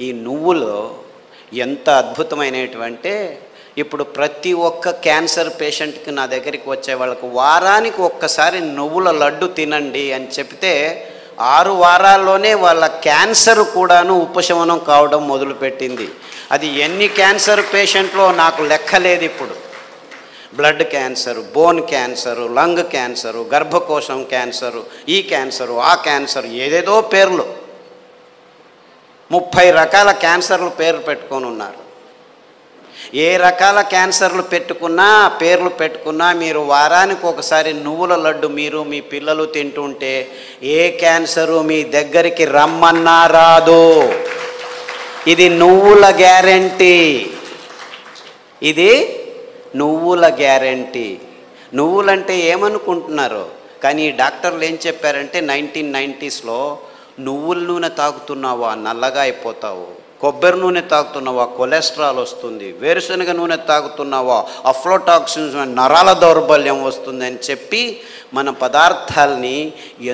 ఈ నువ్వులు ఎంత అద్భుతమైనటువంటి, ఇప్పుడు ప్రతి ఒక్క క్యాన్సర్ పేషెంట్కి నా దగ్గరికి వచ్చే వాళ్ళకు వారానికి ఒక్కసారి నువ్వుల లడ్డు తినండి అని చెప్తే 6 వారాల్లోనే వాళ్ళ క్యాన్సర్ కూడాను ఉపశమనం కావడం మొదలుపెట్టింది. అది ఎన్ని క్యాన్సర్ పేషెంట్లో నాకు లెక్కలేదు. ఇప్పుడు blood cancer, bone cancer, lung cancer, గర్భకోశం క్యాన్సరు, ఈ క్యాన్సరు, ఆ క్యాన్సరు, ఏదేదో పేర్లు 30 రకాల క్యాన్సర్లు పేర్లు పెట్టుకొని ఉన్నారు. ఏ రకాల క్యాన్సర్లు పెట్టుకున్నా, పేర్లు పెట్టుకున్నా, మీరు వారానికి ఒకసారి నువ్వుల లడ్డు మీరు మీ పిల్లలు తింటుంటే ఏ క్యాన్సరు మీ దగ్గరికి రమ్మన్నా రాదు. ఇది నువ్వుల గ్యారెంటీ. ఇది నువ్వుల గ్యారెంటీ. నువ్వులంటే ఏమనుకుంటున్నారు? కానీ డాక్టర్లు ఏం చెప్పారంటే 1990స్లో నువ్వుల నూనె తాగుతున్నావా నల్లగా అయిపోతావు, కొబ్బరి నూనె తాగుతున్నావా కొలెస్ట్రాల్ వస్తుంది, వేరుశనగ నూనె తాగుతున్నావా అఫ్లోటాక్సిన్స్ నరాల దౌర్బల్యం వస్తుంది అని చెప్పి మన పదార్థాలని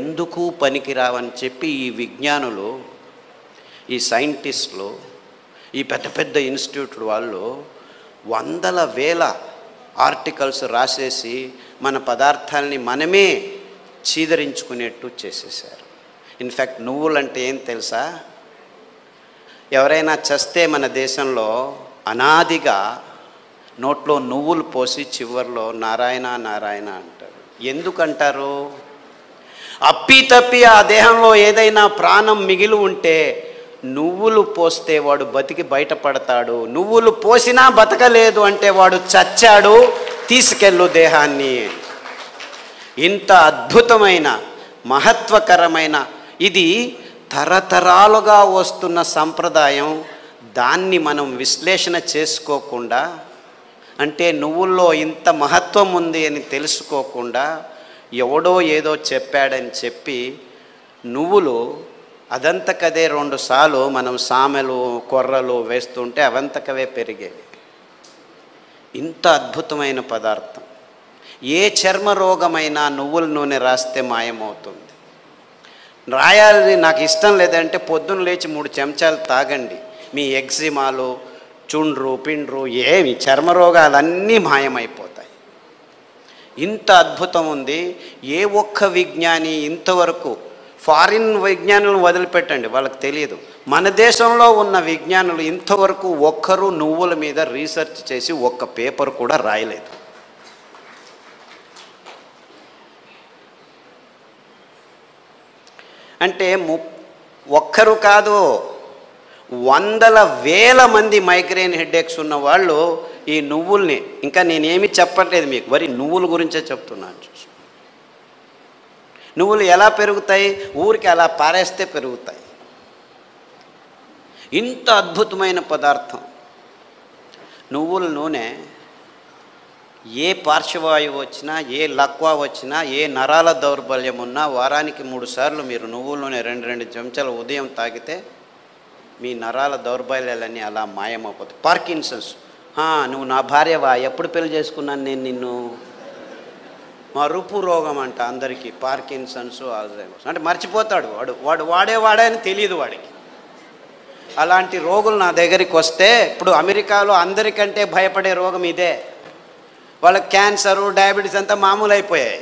ఎందుకు పనికిరావని చెప్పి ఈ విజ్ఞానులు, ఈ సైంటిస్టులు, ఈ పెద్ద పెద్ద ఇన్స్టిట్యూట్లు వాళ్ళు వందల వేల ఆర్టికల్స్ రాసేసి మన పదార్థాలని మనమే చీదరించుకునేట్టు చేసేసారు. ఇన్ఫ్యాక్ట్ నువ్వులంటే ఏం తెలుసా? ఎవరైనా చస్తే మన దేశంలో అనాదిగా నోట్లో నువ్వులు పోసి చివర్లో నారాయణ నారాయణ అంటారు. ఎందుకంటారు? అప్పి ఆ దేహంలో ఏదైనా ప్రాణం మిగిలి ఉంటే నువ్వులు పోస్తే వాడు బతికి బయటపడతాడు, నువ్వులు పోసినా బతకలేదు అంటే వాడు చచ్చాడు, తీసుకెళ్ళు దేహాన్ని. ఇంత అద్భుతమైన మహత్వకరమైన ఇది తరతరాలుగా వస్తున్న సంప్రదాయం. దాన్ని మనం విశ్లేషణ చేసుకోకుండా, అంటే నువ్వుల్లో ఇంత మహత్వం ఉంది అని తెలుసుకోకుండా ఎవడో ఏదో చెప్పాడని చెప్పి నువ్వులు అదంతకదే 2 సార్లు మనం సామెలు కొర్రలు వేస్తుంటే అవంతకవే పెరిగేవి. ఇంత అద్భుతమైన పదార్థం. ఏ చర్మ రోగమైనా నువ్వుల నూనె రాస్తే మాయమవుతుంది. రాయాలి నాకు ఇష్టం లేదంటే పొద్దున్న లేచి 3 చెంచాలు తాగండి, మీ ఎగ్జిమాలు, చుండ్రు, పిండ్రు, ఏమి చర్మరోగాలన్నీ మాయమైపోతాయి. ఇంత అద్భుతం ఉంది. ఏ ఒక్క విజ్ఞాని ఇంతవరకు, ఫారిన్ విజ్ఞానులను వదిలిపెట్టండి, వాళ్ళకి తెలియదు, మన దేశంలో ఉన్న విజ్ఞానులు ఇంతవరకు ఒక్కరు నువ్వుల మీద రీసెర్చ్ చేసి ఒక్క పేపర్ కూడా రాయలేదు. అంటే ఒక్కరు కాదు, వందల వేల మంది మైగ్రేన్ హెడేక్స్ ఉన్న వాళ్ళు ఈ నువ్వుల్ని, ఇంకా నేనేమి చెప్పట్లేదు మీకు, మరి నువ్వుల గురించే చెప్తున్నాను. చూసి నువ్వులు ఎలా పెరుగుతాయి? ఊరికి అలా పారేస్తే పెరుగుతాయి. ఇంత అద్భుతమైన పదార్థం నువ్వుల నూనె. ఏ పార్శ్వవాయువు వచ్చినా, ఏ లక్వా వచ్చినా, ఏ నరాల దౌర్బల్యం ఉన్నా వారానికి 3 సార్లు మీరు నువ్వుల నూనె 2 చెంచాలు ఉదయం తాగితే మీ నరాల దౌర్బల్యాలన్నీ అలా మాయమైపోతాయి. పార్కిన్సన్స్, నువ్వు నా భార్యవా, ఎప్పుడు పెళ్లి చేసుకున్నాను నేను నిన్ను, మరుపు రోగం అంట అందరికీ, పార్కిన్సన్స్, ఆల్జైమర్స్ అంటే మర్చిపోతాడు వాడు వాడే అని తెలియదు వాడికి. అలాంటి రోగులు నా దగ్గరికి వస్తే, ఇప్పుడు అమెరికాలో అందరికంటే భయపడే రోగం ఇదే. వాళ్ళకి క్యాన్సరు, డయాబెటీస్ అంతా మామూలు అయిపోయాయి,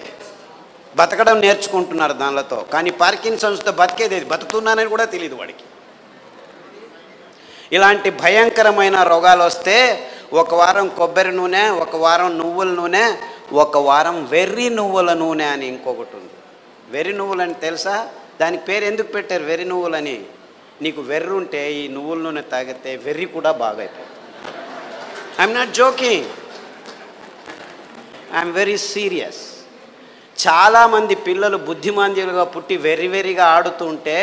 బతకడం నేర్చుకుంటున్నారు దానిలతో. కానీ పార్కిన్సన్స్తో బతికేది, బతుకుతున్నానని కూడా తెలియదు వాడికి. ఇలాంటి భయంకరమైన రోగాలు వస్తే 1 వారం కొబ్బరి నూనె, 1 వారం నువ్వుల నూనె, 1 వారం వెర్రి నువ్వుల నూనె అని ఇంకొకటి ఉంది. వెర్రి నువ్వులని తెలుసా? దానికి పేరు ఎందుకు పెట్టారు వెర్రి నువ్వులని? నీకు వెర్రి ఉంటే ఈ నువ్వుల నూనె తాగితే వెర్రి కూడా బాగా అయిపోతుంది. I'm not joking, I'm very serious. చాలామంది పిల్లలు బుద్ధిమాంద్యులుగా పుట్టి వెర్రిగా ఆడుతుంటే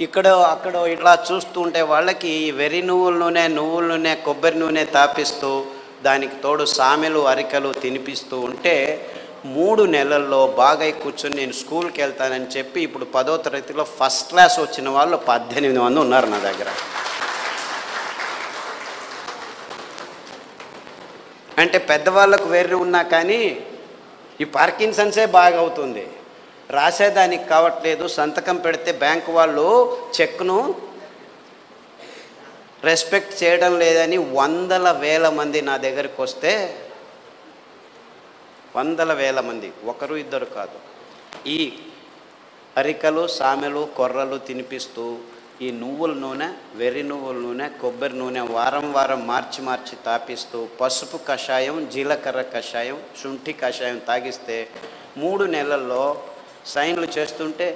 ఇక్కడో అక్కడో ఇట్లా చూస్తూ ఉంటే వాళ్ళకి వెర్రి నువ్వుల నూనె కొబ్బరి నూనె తాపిస్తూ దానికి తోడు సామెలు అరికలు తినిపిస్తూ ఉంటే 3 నెలల్లో బాగా కూర్చొని నేను స్కూల్కి వెళ్తానని చెప్పి ఇప్పుడు 10వ తరగతిలో ఫస్ట్ క్లాస్ వచ్చిన వాళ్ళు 18 మంది ఉన్నారు నా దగ్గర. అంటే పెద్దవాళ్ళకు వెర్రి ఉన్నా కానీ ఈ పార్కిన్సన్సే బాగా అవుతుంది. రాసేదానికి కావట్లేదు, సంతకం పెడితే బ్యాంకు వాళ్ళు చెక్ను రెస్పెక్ట్ చేయడం లేదని వందల వేల మంది నా దగ్గరికి వస్తే, వందల వేల మంది, ఒకరు ఇద్దరు కాదు, ఈ అరికలు సామెలు కొర్రలు తినిపిస్తూ ఈ నువ్వుల నూనె, వెర్రి నువ్వుల నూనె, కొబ్బరి నూనె వారం వారం మార్చి మార్చి తాపిస్తూ పసుపు కషాయం, జీలకర్ర కషాయం, శుంఠి కషాయం తాగిస్తే 3 నెలల్లో సైన్లు చేస్తుంటే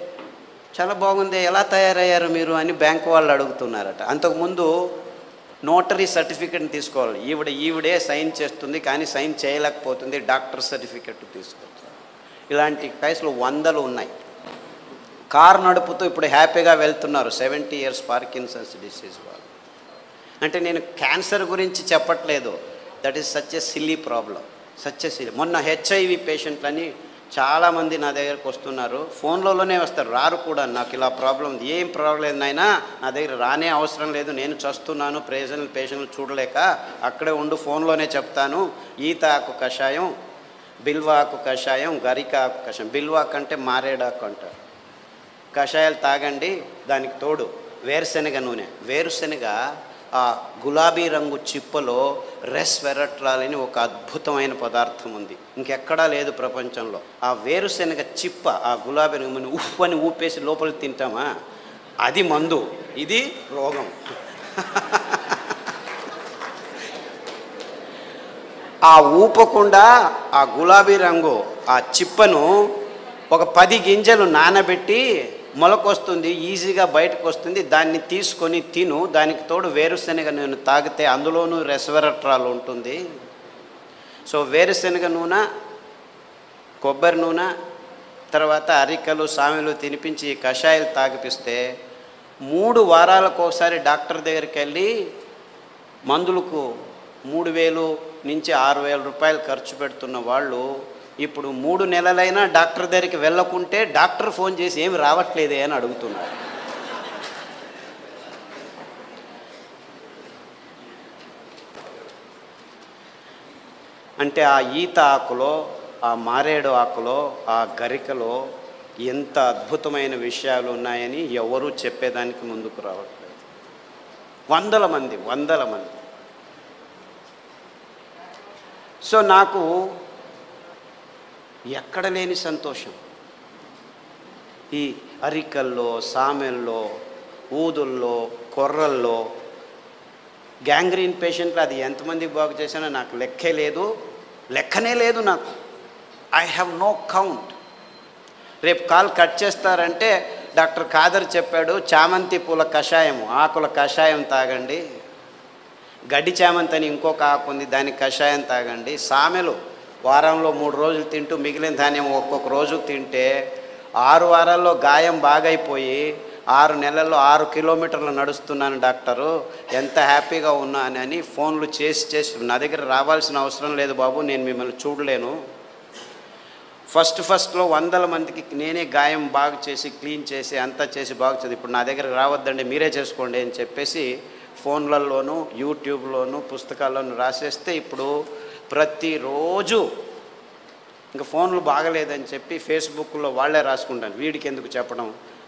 చాలా బాగుంది, ఎలా తయారయ్యారు మీరు అని బ్యాంకు వాళ్ళు అడుగుతున్నారట. అంతకుముందు నోటరీ సర్టిఫికెట్ని తీసుకోవాలి, ఈవిడే సైన్ చేస్తుంది కానీ సైన్ చేయలేకపోతుంది, డాక్టర్ సర్టిఫికెట్ తీసుకోవచ్చు. ఇలాంటి కేసులు వందలు ఉన్నాయి. కారు నడుపుతూ ఇప్పుడు హ్యాపీగా వెళ్తున్నారు 70 years పార్కిన్సన్స్ డిసీజ్ వాళ్ళు. అంటే నేను క్యాన్సర్ గురించి చెప్పట్లేదు, that is such a silly problem, such a silly. మొన్న హెచ్ఐవి పేషెంట్లని చాలామంది నా దగ్గరకు వస్తున్నారు, ఫోన్లలోనే వస్తారు, రారు కూడా. నాకు ఇలా ప్రాబ్లం, ఏం ప్రాబ్లం లేదు నాయనా, నా దగ్గర రానే అవసరం లేదు, నేను చస్తున్నాను, పేషెంట్లు చూడలేక అక్కడే ఉండు, ఫోన్లోనే చెప్తాను. ఈత ఆకు కషాయం, బిల్వాకు కషాయం, గరిక ఆకు కషాయం. బిల్వాకు అంటే మారేడాకు అంటారు. కషాయాలు తాగండి. దానికి తోడు వేరుశెనగ నూనె. వేరుశెనగ ఆ గులాబీ రంగు చిప్పలో రెస్వెరట్రాల్ అని ఒక అద్భుతమైన పదార్థం ఉంది, ఇంకెక్కడా లేదు ప్రపంచంలో. ఆ వేరుశెనగ చిప్ప, ఆ గులాబీ రంగు ఉఫ్ అని ఊపేసి లోపలికి తింటామా, అది మందు, ఇది రోగం. ఆ ఊపకుండా ఆ గులాబీ రంగు ఆ చిప్పను ఒక 10 గింజలు నానబెట్టి మొలకొస్తుంది, ఈజీగా బయటకు వస్తుంది, దాన్ని తీసుకొని తిను. దానికి తోడు వేరుశెనగ నూనె తాగితే అందులోనూ రెస్వెరట్రాల్ ఉంటుంది. సో వేరుశెనగ నూనె, కొబ్బరి నూనె, తర్వాత అరికలు సామెలు తినిపించి కషాయాలు తాగిపిస్తే 3 వారాలకు ఒకసారి డాక్టర్ దగ్గరికి వెళ్ళి మందులకు 3,000 నుంచి 6,000 రూపాయలు ఖర్చు పెడుతున్న వాళ్ళు ఇప్పుడు 3 నెలలైనా డాక్టర్ దగ్గరికి వెళ్ళకుంటే డాక్టర్ ఫోన్ చేసి ఏమి రావట్లేదే అని అడుగుతున్నారు. అంటే ఆ ఈత ఆకులో, ఆ మారేడు ఆకులో, ఆ గరికలో ఎంత అద్భుతమైన విషయాలు ఉన్నాయని ఎవరూ చెప్పేదానికి ముందుకు రావట్లేదు. వందల మంది. సో నాకు ఎక్కడ లేని సంతోషం. ఈ అరికల్లో, సామెల్లో, ఊదుల్లో, కొర్రల్లో, గ్యాంగ్రీన్ పేషెంట్లు అది ఎంతమందికి బాగు చేశానో నాకు లెక్కనే లేదు నాకు. I have no count. రేపు కాల్ కట్ చేస్తారంటే డాక్టర్ ఖాదర్ చెప్పాడు, చామంతి పూల కషాయం, ఆకుల కషాయం తాగండి. గడ్డి చామంతి అని ఇంకొక ఆకు ఉంది, దానికి కషాయం తాగండి. సామెలు వారంలో 3 రోజులు తింటూ మిగిలిన ధాన్యం ఒక్కొక్క రోజు తింటే 6 వారాల్లో గాయం బాగైపోయి 6 నెలల్లో 6 కిలోమీటర్లు నడుస్తున్నాను డాక్టరు, ఎంత హ్యాపీగా ఉన్నానని ఫోన్లు చేసి నా దగ్గర రావాల్సిన అవసరం లేదు బాబు, నేను మిమ్మల్ని చూడలేను. ఫస్ట్లో 100 మందికి నేనే గాయం బాగు చేసి క్లీన్ చేసి అంతా చేసి బాగు చేసి, ఇప్పుడు నా దగ్గర రావద్దండి మీరే చేసుకోండి అని చెప్పేసి ఫోన్లలోనూ యూట్యూబ్లోనూ పుస్తకాల్లోనూ రాసేస్తే ఇప్పుడు ప్రతిరోజు ఇంకా ఫోన్లు బాగలేదని చెప్పి ఫేస్బుక్లో వాళ్ళే రాసుకుంటాను, వీడికి ఎందుకు చెప్పడం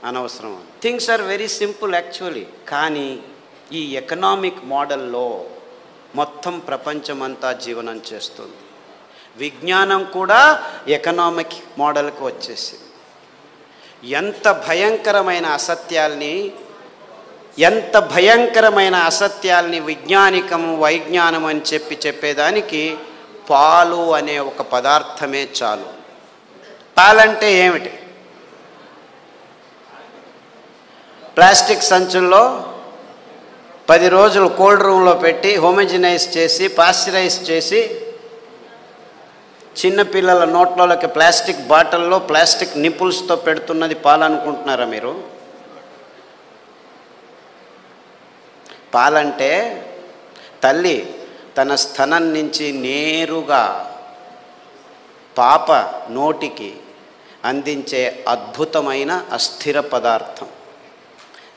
అనవసరం. Things are very simple actually. కానీ ఈ ఎకనామిక్ మోడల్లో మొత్తం ప్రపంచమంతా జీవనం చేస్తుంది. విజ్ఞానం కూడా ఎకనామిక్ మోడల్కి వచ్చేసింది. ఎంత భయంకరమైన అసత్యాల్ని వైజ్ఞానం అని చెప్పేదానికి పాలు అనే ఒక పదార్థమే చాలు. పాలంటే ఏమిటి? ప్లాస్టిక్ సంచుల్లో 10 రోజులు కోల్డ్ రూమ్లో పెట్టి హోమోజినైజ్ చేసి పాస్చరైజ్ చేసి చిన్నపిల్లల నోట్లలోకి ప్లాస్టిక్ బాటిల్లో ప్లాస్టిక్ నిపుల్స్తో పెడుతున్నది పాలనుకుంటున్నారా మీరు? పాలంటే తల్లి తన స్తనం నుంచి నేరుగా పాప నోటికి అందించే అద్భుతమైన అస్థిర పదార్థం.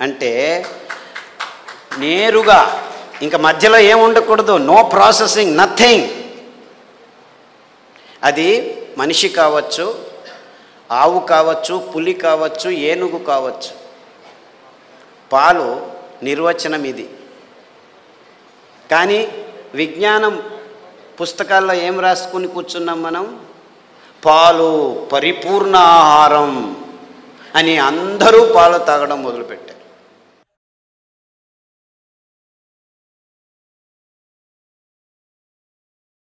అంటే నేరుగా, ఇంకా మధ్యలో ఏం ఉండకూడదు, నో ప్రాసెసింగ్, నథింగ్. అది మనిషి కావచ్చు, ఆవు కావచ్చు, పులి కావచ్చు, ఏనుగు కావచ్చు. పాలు నిర్వచనం ఇది. కానీ విజ్ఞానం పుస్తకాల్లో ఏం రాసుకుని కూర్చున్నాం మనం? పాలు పరిపూర్ణ ఆహారం అని అందరూ పాలు తాగడం మొదలుపెట్టారు.